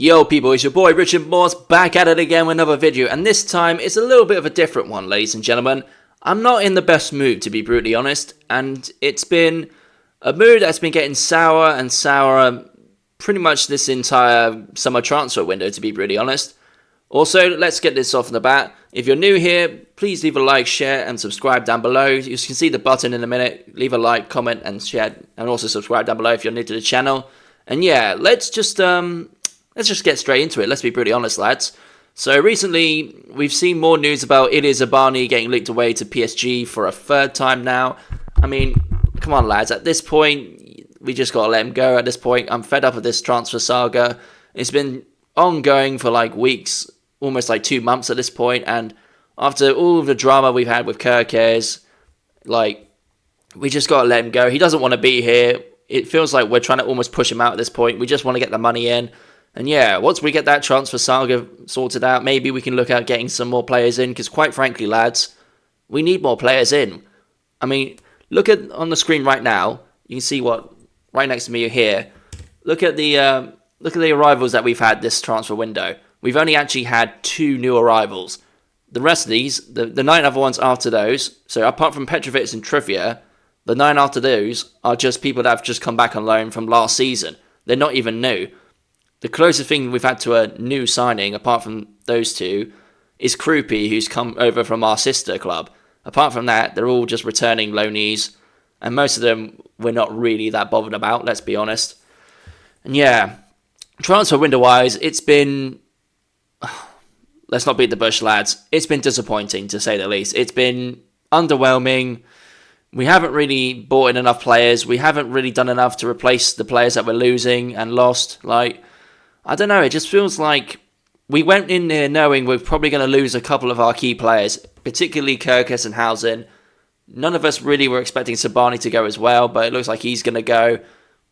Yo people, it's your boy Richard Morse back at it again with another video, and this time it's a little bit of a different one, ladies and gentlemen. I'm not in the best mood, to be brutally honest, and it's been a mood that's been getting sour and sourer pretty much this entire summer transfer window, to be brutally honest. Also, let's get this off in the bat. If you're new here, please leave a like, share, and subscribe down below. You can see the button in a minute. Leave a like, comment, and share, and also subscribe down below if you're new to the channel. And yeah, let's just get straight into it. Let's be brutally honest, lads. So recently, we've seen more news about Ilya Zabani getting leaked away to PSG for a third time now. I mean, come on, lads. At this point, we just got to let him go at this point. I'm fed up of this transfer saga. It's been ongoing for like weeks, almost like 2 months at this point. And after all of the drama we've had with Kirkes, like, we just got to let him go. He doesn't want to be here. It feels like we're trying to almost push him out at this point. We just want to get the money in. And yeah, once we get that transfer saga sorted out, maybe we can look at getting some more players in. Because quite frankly, lads, we need more players in. I mean, look at on the screen right now. You can see what right next to me here. Look at the arrivals that we've had this transfer window. We've only actually had 2 new arrivals. The rest of these, the 9 other ones after those. So apart from Petrovic and Trivia, the 9 after those are just people that have just come back on loan from last season. They're not even new. The closest thing we've had to a new signing, apart from those 2, is Krupi, who's come over from our sister club. Apart from that, they're all just returning loanees, and most of them we're not really that bothered about, let's be honest. And yeah, transfer window-wise, it's been... Let's not beat the bush, lads. It's been disappointing, to say the least. It's been underwhelming. We haven't really bought in enough players. We haven't really done enough to replace the players that we're losing and lost. Like, I don't know, it just feels like we went in there knowing we're probably going to lose a couple of our key players, particularly Kirkes and Housen. None of us really were expecting Sabani to go as well, but it looks like he's going to go.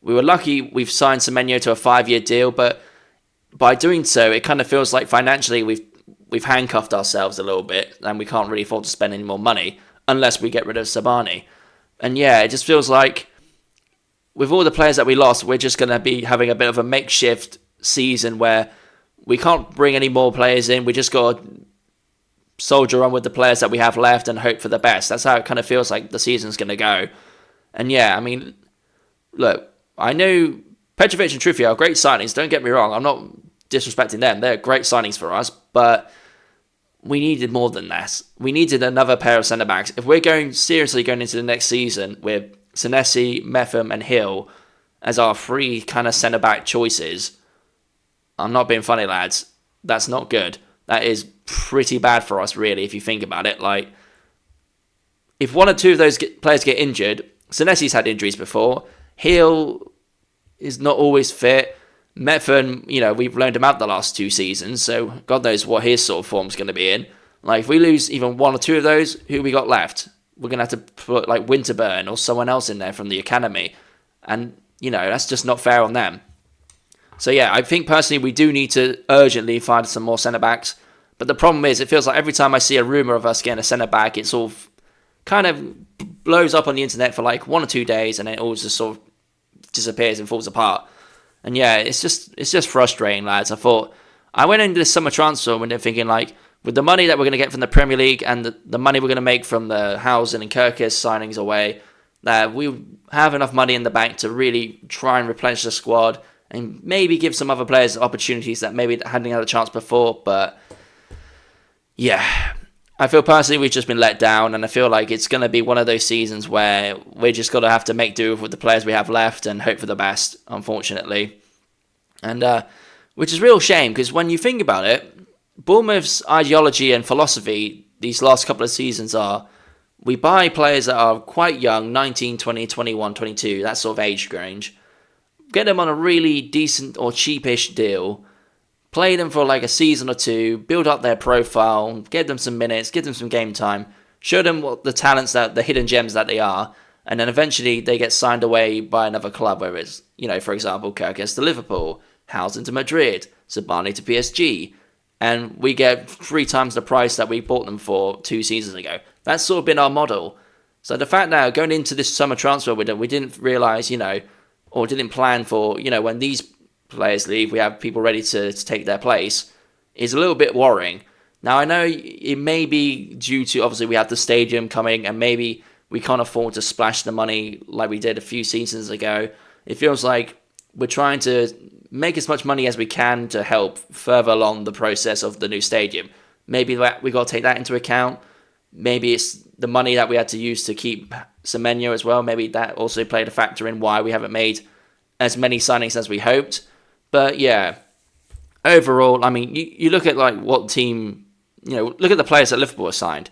We were lucky we've signed Semenyo to a 5-year deal, but by doing so, it kind of feels like financially we've handcuffed ourselves a little bit, and we can't really afford to spend any more money unless we get rid of Sabani. And yeah, it just feels like with all the players that we lost, we're just going to be having a bit of a makeshift season where we can't bring any more players in. We just got to soldier on with the players that we have left and hope for the best. That's how it kind of feels like the season's going to go. And yeah, I mean, look, I know Petrovic and Trivia are great signings. Don't get me wrong. I'm not disrespecting them. They're great signings for us, but we needed more than that. We needed another pair of centre-backs. If we're seriously going into the next season with Senesi, Metham and Hill as our 3 kind of centre-back choices, I'm not being funny, lads. That's not good. That is pretty bad for us, really, if you think about it. Like, if 1 or 2 of those players get injured, Senesi's had injuries before. Hill is not always fit. Metham, we've loaned him out the last 2 seasons, so God knows what his sort of form's going to be in. Like, if we lose even 1 or 2 of those, who we got left? We're going to have to put, like, Winterburn or someone else in there from the academy. And, that's just not fair on them. So yeah, I think personally we do need to urgently find some more centre-backs. But the problem is, it feels like every time I see a rumour of us getting a centre-back, it sort of kind of blows up on the internet for like 1 or 2 days, and then it all just sort of disappears and falls apart. And yeah, it's just frustrating, lads. I went into this summer transfer window thinking, like, with the money that we're going to get from the Premier League and the money we're going to make from the Housen and Kirkes signings away, that we have enough money in the bank to really try and replenish the squad and maybe give some other players opportunities that maybe hadn't had a chance before. But yeah, I feel personally we've just been let down, and I feel like it's going to be one of those seasons where we're just going to have to make do with the players we have left and hope for the best, unfortunately. And which is a real shame, because when you think about it, Bournemouth's ideology and philosophy these last couple of seasons are, we buy players that are quite young, 19, 20, 21, 22, that sort of age range, get them on a really decent or cheapish deal, play them for like a season or 2, build up their profile, give them some minutes, give them some game time, show them what the talents, the hidden gems that they are, and then eventually they get signed away by another club, whether it's, for example, Kirkes to Liverpool, Housen to Madrid, Sabani to PSG, and we get 3 times the price that we bought them for 2 seasons ago. That's sort of been our model. So the fact now, going into this summer transfer window, we didn't realise, or didn't plan for, when these players leave, we have people ready to take their place, is a little bit worrying. Now, I know it may be due to, obviously, we have the stadium coming, and maybe we can't afford to splash the money like we did a few seasons ago. It feels like we're trying to make as much money as we can to help further along the process of the new stadium. Maybe we got to take that into account. Maybe it's the money that we had to use to keep Semenyo as well. Maybe that also played a factor in why we haven't made as many signings as we hoped. But yeah, overall, I mean, you look at like what team... look at the players that Liverpool have signed.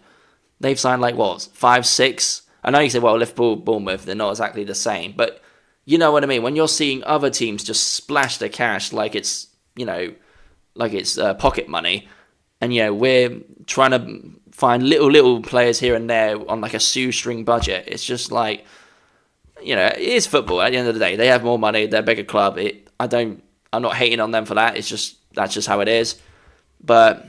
They've signed 5, 6. I know you say, well, Liverpool, Bournemouth, they're not exactly the same. But you know what I mean? When you're seeing other teams just splash the cash like it's pocket money. And, we're trying to find little players here and there on a shoestring budget. It's just it is football at the end of the day. They have more money. They're a bigger club. I'm not hating on them for that. That's just how it is. But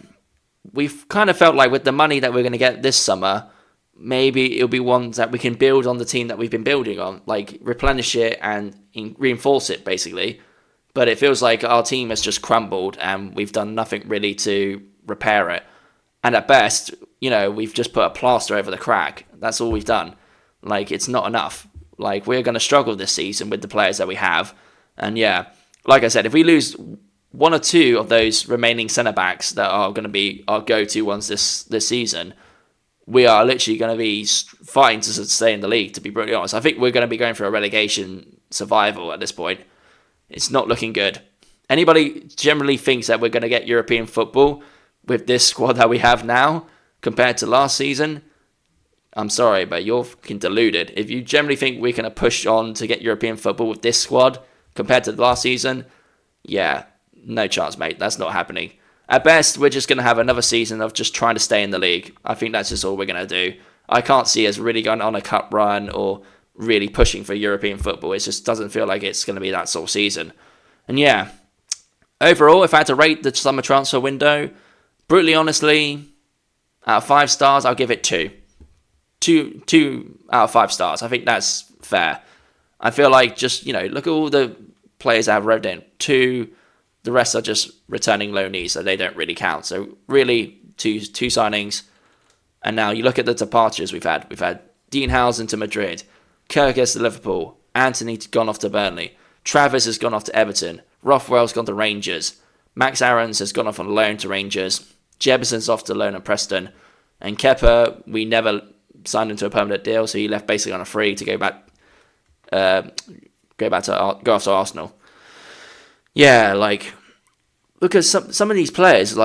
we've kind of felt like with the money that we're going to get this summer, maybe it'll be ones that we can build on the team that we've been building on, replenish it and reinforce it, basically. But it feels like our team has just crumbled and we've done nothing really to repair it. And at best, we've just put a plaster over the crack. That's all we've done. It's not enough. We're going to struggle this season with the players that we have. And yeah, like I said, if we lose one or two of those remaining centre-backs that are going to be our go-to ones this season, we are literally going to be fighting to stay in the league, to be brutally honest. I think we're going to be going for a relegation survival at this point. It's not looking good. Anybody generally thinks that we're going to get European football with this squad that we have now compared to last season? I'm sorry, but you're fucking deluded. If you generally think we're going to push on to get European football with this squad compared to last season, yeah, no chance, mate. That's not happening. At best, we're just going to have another season of just trying to stay in the league. I think that's just all we're going to do. I can't see us really going on a cup run or really pushing for European football. It just doesn't feel like it's going to be that sort of season. And yeah, overall, if I had to rate the summer transfer window, brutally honestly, out of 5 stars, I'll give it 2. 2 out of 5 stars. I think that's fair. I feel like just, look at all the players that have wrote in. 2... The rest are just returning loanees, so they don't really count. So really, two signings. And now you look at the departures we've had. We've had Dean Howson to Madrid, Kyrgios to Liverpool, Anthony's gone off to Burnley, Travis has gone off to Everton, Rothwell's gone to Rangers, Max Aarons has gone off on loan to Rangers, Jebson's off to loan at Preston, and Kepa, we never signed into a permanent deal, so he left basically on a free to go off to Arsenal. Yeah, look at some of these players,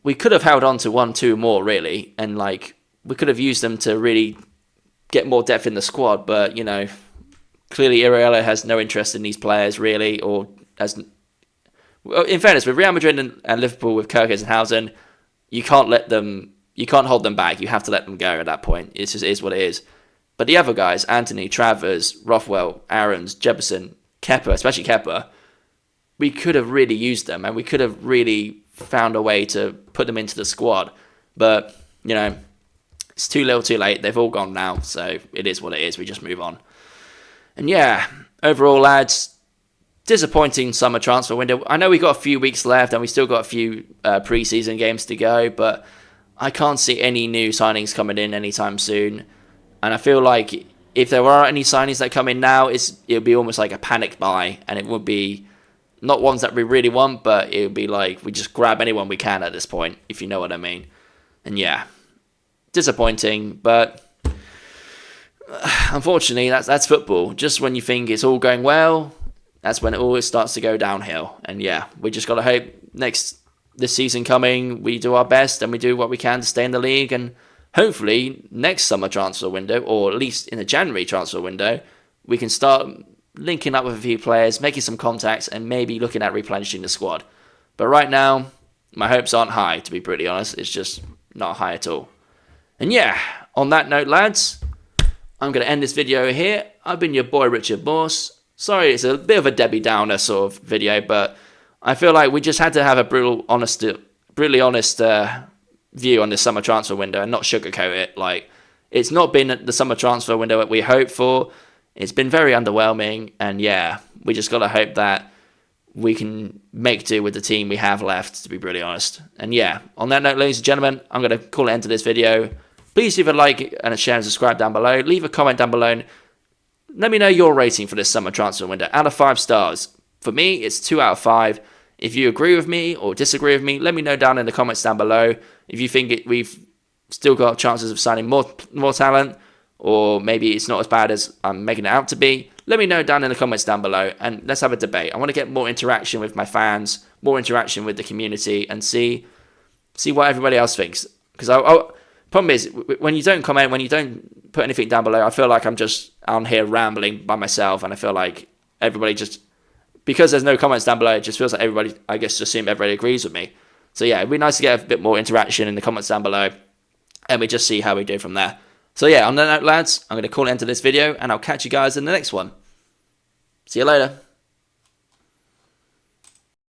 we could have held on to 1-2 more, really, and, we could have used them to really get more depth in the squad, but, clearly Iriello has no interest in these players, really, or in fairness, with Real Madrid and Liverpool, with Kyrgios and Howson, you can't hold them back, you have to let them go at that point, it just is what it is. But the other guys, Anthony, Travers, Rothwell, Aarons, Jefferson, Kepa, especially Kepa, we could have really used them and we could have really found a way to put them into the squad. But, it's too little too late. They've all gone now, so it is what it is. We just move on. And yeah, overall, lads, disappointing summer transfer window. I know we've got a few weeks left and we still got a few pre-season games to go, but I can't see any new signings coming in anytime soon. And I feel like if there are any signings that come in now, it'll be almost like a panic buy, and it would be not ones that we really want, but it would be we just grab anyone we can at this point, if you know what I mean. And yeah, disappointing, but unfortunately, that's football. Just when you think it's all going well, that's when it always starts to go downhill. And yeah, we just got to hope this season coming, we do our best and we do what we can to stay in the league. And hopefully, next summer transfer window, or at least in the January transfer window, we can start linking up with a few players, making some contacts, and maybe looking at replenishing the squad. But right now, my hopes aren't high, to be pretty honest. It's just not high at all. And yeah, on that note, lads, I'm going to end this video here. I've been your boy, Richard Morse. Sorry, it's a bit of a Debbie Downer sort of video, but I feel like we just had to have a brutally honest view on this summer transfer window and not sugarcoat it. It's not been the summer transfer window that we hoped for. It's been very underwhelming, and yeah, we just got to hope that we can make do with the team we have left, to be brutally honest. And yeah, on that note, ladies and gentlemen, I'm going to call it end to this video. Please leave a like and a share and subscribe down below. Leave a comment down below. Let me know your rating for this summer transfer window out of 5 stars. For me, it's 2 out of 5. If you agree with me or disagree with me, let me know down in the comments down below. If you think we've still got chances of signing more talent, or maybe it's not as bad as I'm making it out to be, let me know down in the comments down below, and let's have a debate. I want to get more interaction with my fans, more interaction with the community, and see what everybody else thinks. Because problem is, when you don't comment, when you don't put anything down below, I feel like I'm just on here rambling by myself, and I feel like everybody just, because there's no comments down below, it just feels like everybody, I guess, assume everybody agrees with me. So yeah, it'd be nice to get a bit more interaction in the comments down below, and we just see how we do from there. So yeah, on that note, lads, I'm going to call it end to this video, and I'll catch you guys in the next one. See you later.